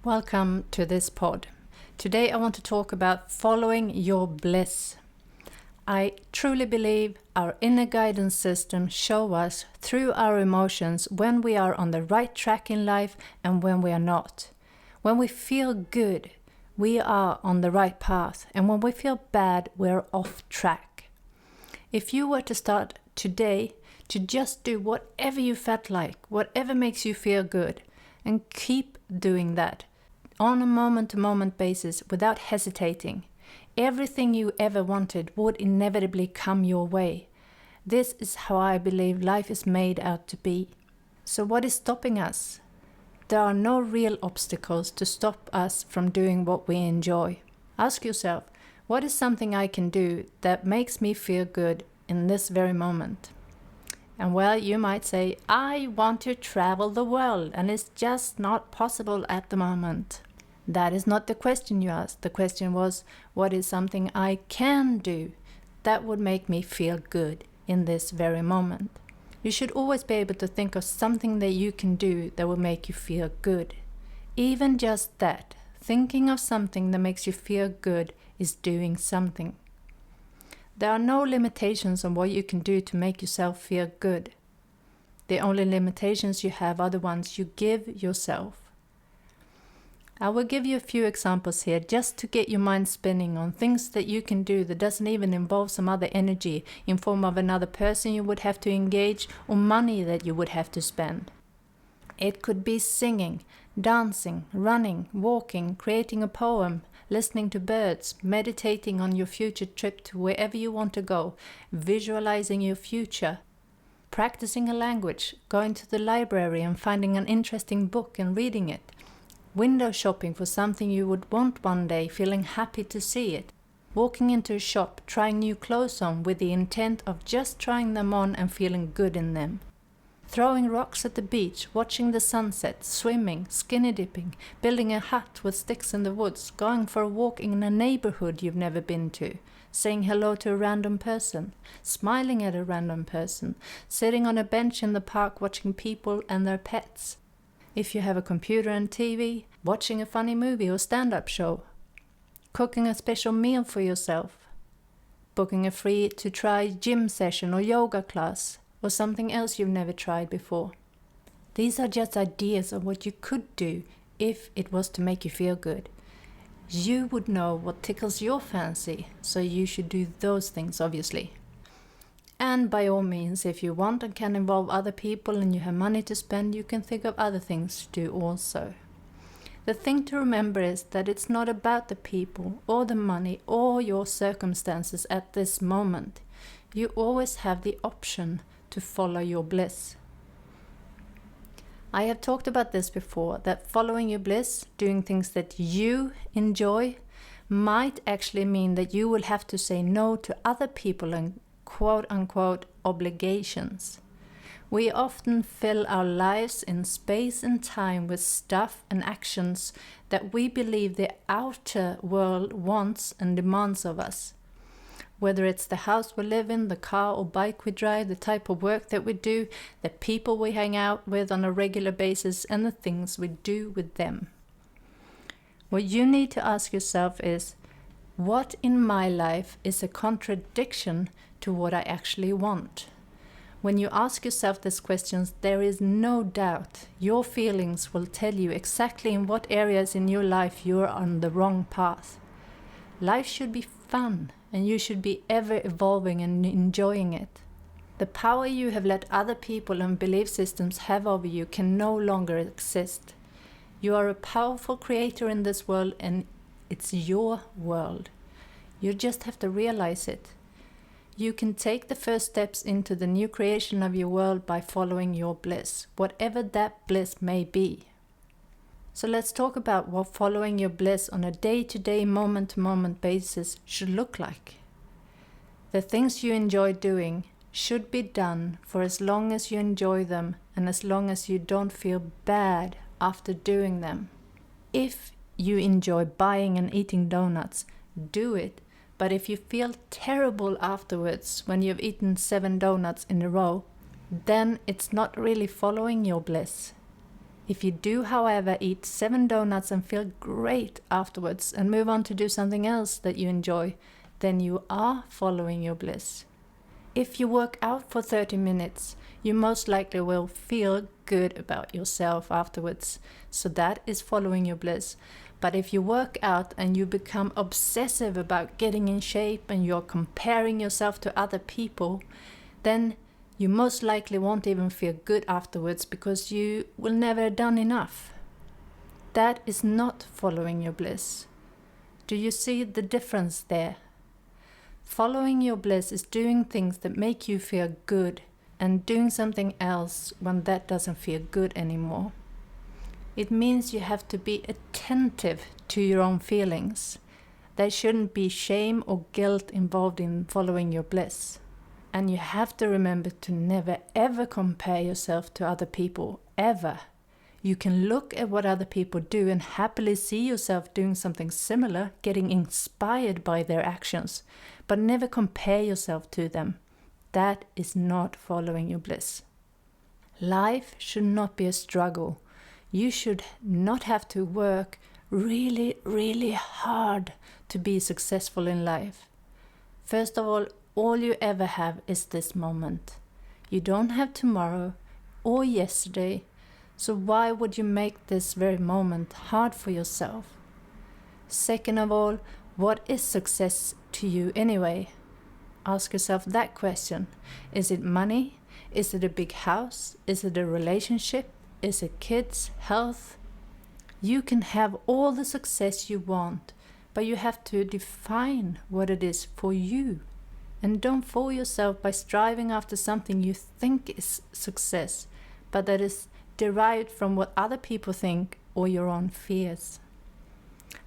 Welcome to this pod. Today I want to talk about following your bliss. I truly believe our inner guidance system shows us through our emotions when we are on the right track in life and when we are not. When we feel good, we are on the right path, and when we feel bad, we're off track. If you were to start today to just do whatever you felt like, whatever makes you feel good, and keep doing that, on a moment-to-moment basis without hesitating, everything you ever wanted would inevitably come your way. This is how I believe life is made out to be. So what is stopping us? There are no real obstacles to stop us from doing what we enjoy. Ask yourself, what is something I can do that makes me feel good in this very moment? And well, you might say, I want to travel the world and it's just not possible at the moment. That is not the question you asked. The question was, what is something I can do that would make me feel good in this very moment? You should always be able to think of something that you can do that will make you feel good. Even just that, thinking of something that makes you feel good is doing something. There are no limitations on what you can do to make yourself feel good. The only limitations you have are the ones you give yourself. I will give you a few examples here just to get your mind spinning on things that you can do that doesn't even involve some other energy in form of another person you would have to engage or money that you would have to spend. It could be singing, dancing, running, walking, creating a poem, listening to birds, meditating on your future trip to wherever you want to go, visualizing your future, practicing a language, going to the library and finding an interesting book and reading it, window shopping for something you would want one day, feeling happy to see it, walking into a shop, trying new clothes on with the intent of just trying them on and feeling good in them, throwing rocks at the beach, watching the sunset, swimming, skinny dipping, building a hut with sticks in the woods, going for a walk in a neighborhood you've never been to, saying hello to a random person, smiling at a random person, sitting on a bench in the park watching people and their pets. If you have a computer and TV, watching a funny movie or stand-up show, cooking a special meal for yourself, booking a free-to-try gym session or yoga class, or something else you've never tried before. These are just ideas of what you could do if it was to make you feel good. You would know what tickles your fancy, so you should do those things, obviously. And by all means, if you want and can involve other people and you have money to spend, you can think of other things to do also. The thing to remember is that it's not about the people or the money or your circumstances at this moment. You always have the option to follow your bliss. I have talked about this before, that following your bliss, doing things that you enjoy, might actually mean that you will have to say no to other people and quote-unquote obligations. We often fill our lives in space and time with stuff and actions that we believe the outer world wants and demands of us. Whether it's the house we live in, the car or bike we drive, the type of work that we do, the people we hang out with on a regular basis, and the things we do with them. What you need to ask yourself is, what in my life is a contradiction to what I actually want? When you ask yourself these questions, there is no doubt your feelings will tell you exactly in what areas in your life you are on the wrong path. Life should be fun, and you should be ever evolving and enjoying it. The power you have let other people and belief systems have over you can no longer exist. You are a powerful creator in this world, and it's your world. You just have to realize it. You can take the first steps into the new creation of your world by following your bliss, whatever that bliss may be. So let's talk about what following your bliss on a day-to-day, moment-to-moment basis should look like. The things you enjoy doing should be done for as long as you enjoy them and as long as you don't feel bad after doing them. If you enjoy buying and eating donuts, do it. But if you feel terrible afterwards when you've eaten 7 donuts in a row, then it's not really following your bliss. If you do, however, eat 7 donuts and feel great afterwards and move on to do something else that you enjoy, then you are following your bliss. If you work out for 30 minutes, you most likely will feel good about yourself afterwards. So that is following your bliss. But if you work out and you become obsessive about getting in shape and you're comparing yourself to other people, then you most likely won't even feel good afterwards because you will never have done enough. That is not following your bliss. Do you see the difference there? Following your bliss is doing things that make you feel good and doing something else when that doesn't feel good anymore. It means you have to be attentive to your own feelings. There shouldn't be shame or guilt involved in following your bliss. And you have to remember to never ever compare yourself to other people, ever. You can look at what other people do and happily see yourself doing something similar, getting inspired by their actions, but never compare yourself to them. That is not following your bliss. Life should not be a struggle. You should not have to work really, really hard to be successful in life. First of all you ever have is this moment. You don't have tomorrow or yesterday, so why would you make this very moment hard for yourself? Second of all, what is success to you anyway? Ask yourself that question. Is it money? Is it a big house? Is it a relationship? Is it kids, health? You can have all the success you want, but you have to define what it is for you. And don't fool yourself by striving after something you think is success, but that is derived from what other people think or your own fears.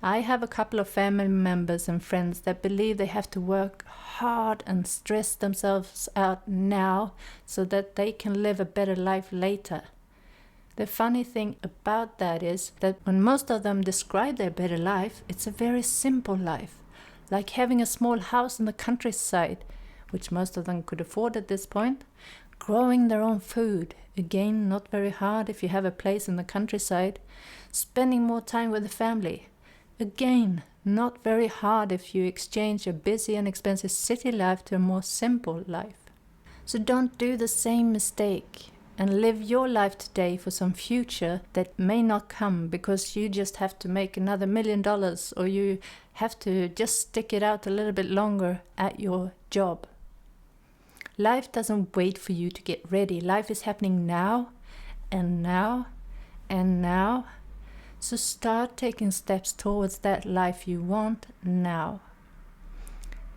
I have a couple of family members and friends that believe they have to work hard and stress themselves out now so that they can live a better life later. The funny thing about that is that when most of them describe their better life, it's a very simple life, like having a small house in the countryside, which most of them could afford at this point, growing their own food, again not very hard if you have a place in the countryside, spending more time with the family, again not very hard if you exchange a busy and expensive city life to a more simple life. So don't do the same mistake and live your life today for some future that may not come because you just have to make another $1 million or you have to just stick it out a little bit longer at your job. Life doesn't wait for you to get ready. Life is happening now and now and now. So start taking steps towards that life you want now.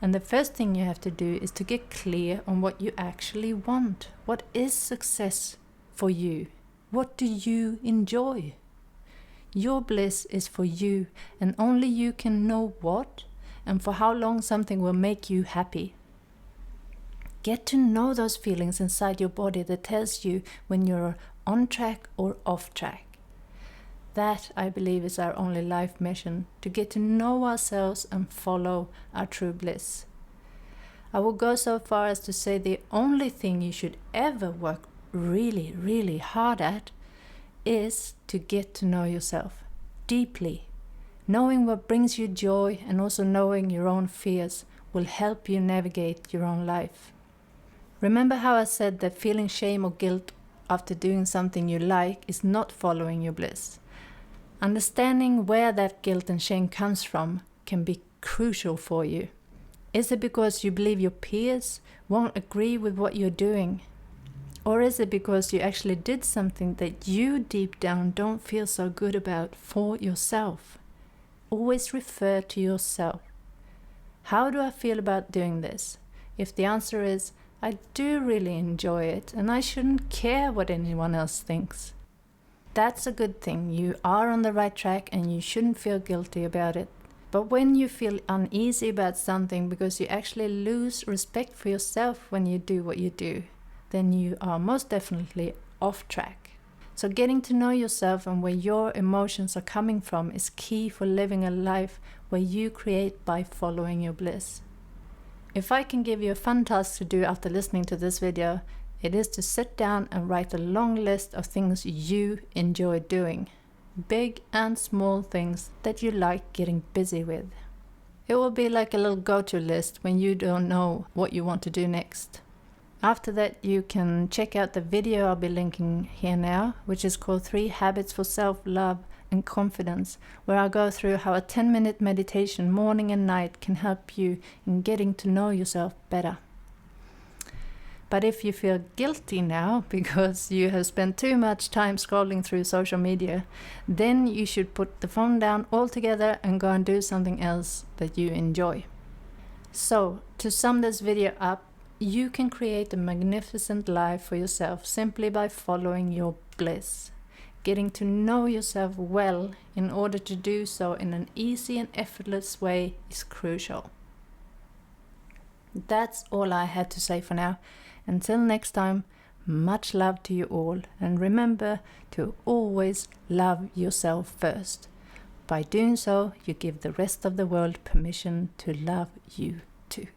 And the first thing you have to do is to get clear on what you actually want. What is success for you? What do you enjoy? Your bliss is for you, and only you can know what and for how long something will make you happy. Get to know those feelings inside your body that tells you when you're on track or off track. That, I believe, is our only life mission, to get to know ourselves and follow our true bliss. I will go so far as to say the only thing you should ever work really, really hard at is to get to know yourself deeply. Knowing what brings you joy and also knowing your own fears will help you navigate your own life. Remember how I said that feeling shame or guilt after doing something you like is not following your bliss. Understanding where that guilt and shame comes from can be crucial for you. Is it because you believe your peers won't agree with what you're doing? Or is it because you actually did something that you deep down don't feel so good about for yourself? Always refer to yourself. How do I feel about doing this? If the answer is, I do really enjoy it and I shouldn't care what anyone else thinks, that's a good thing. You are on the right track and you shouldn't feel guilty about it. But when you feel uneasy about something because you actually lose respect for yourself when you do what you do, then you are most definitely off track. So getting to know yourself and where your emotions are coming from is key for living a life where you create by following your bliss. If I can give you a fun task to do after listening to this video, It is to sit down and write a long list of things you enjoy doing. Big and small things that you like getting busy with. It will be like a little go-to list when you don't know what you want to do next. After that, you can check out the video I'll be linking here now, which is called 3 Habits for Self-Love and Confidence, where I'll go through how a 10-minute meditation morning and night can help you in getting to know yourself better. But if you feel guilty now because you have spent too much time scrolling through social media, then you should put the phone down altogether and go and do something else that you enjoy. So, to sum this video up, you can create a magnificent life for yourself simply by following your bliss. Getting to know yourself well in order to do so in an easy and effortless way is crucial. That's all I had to say for now. Until next time, much love to you all, and remember to always love yourself first. By doing so, you give the rest of the world permission to love you too.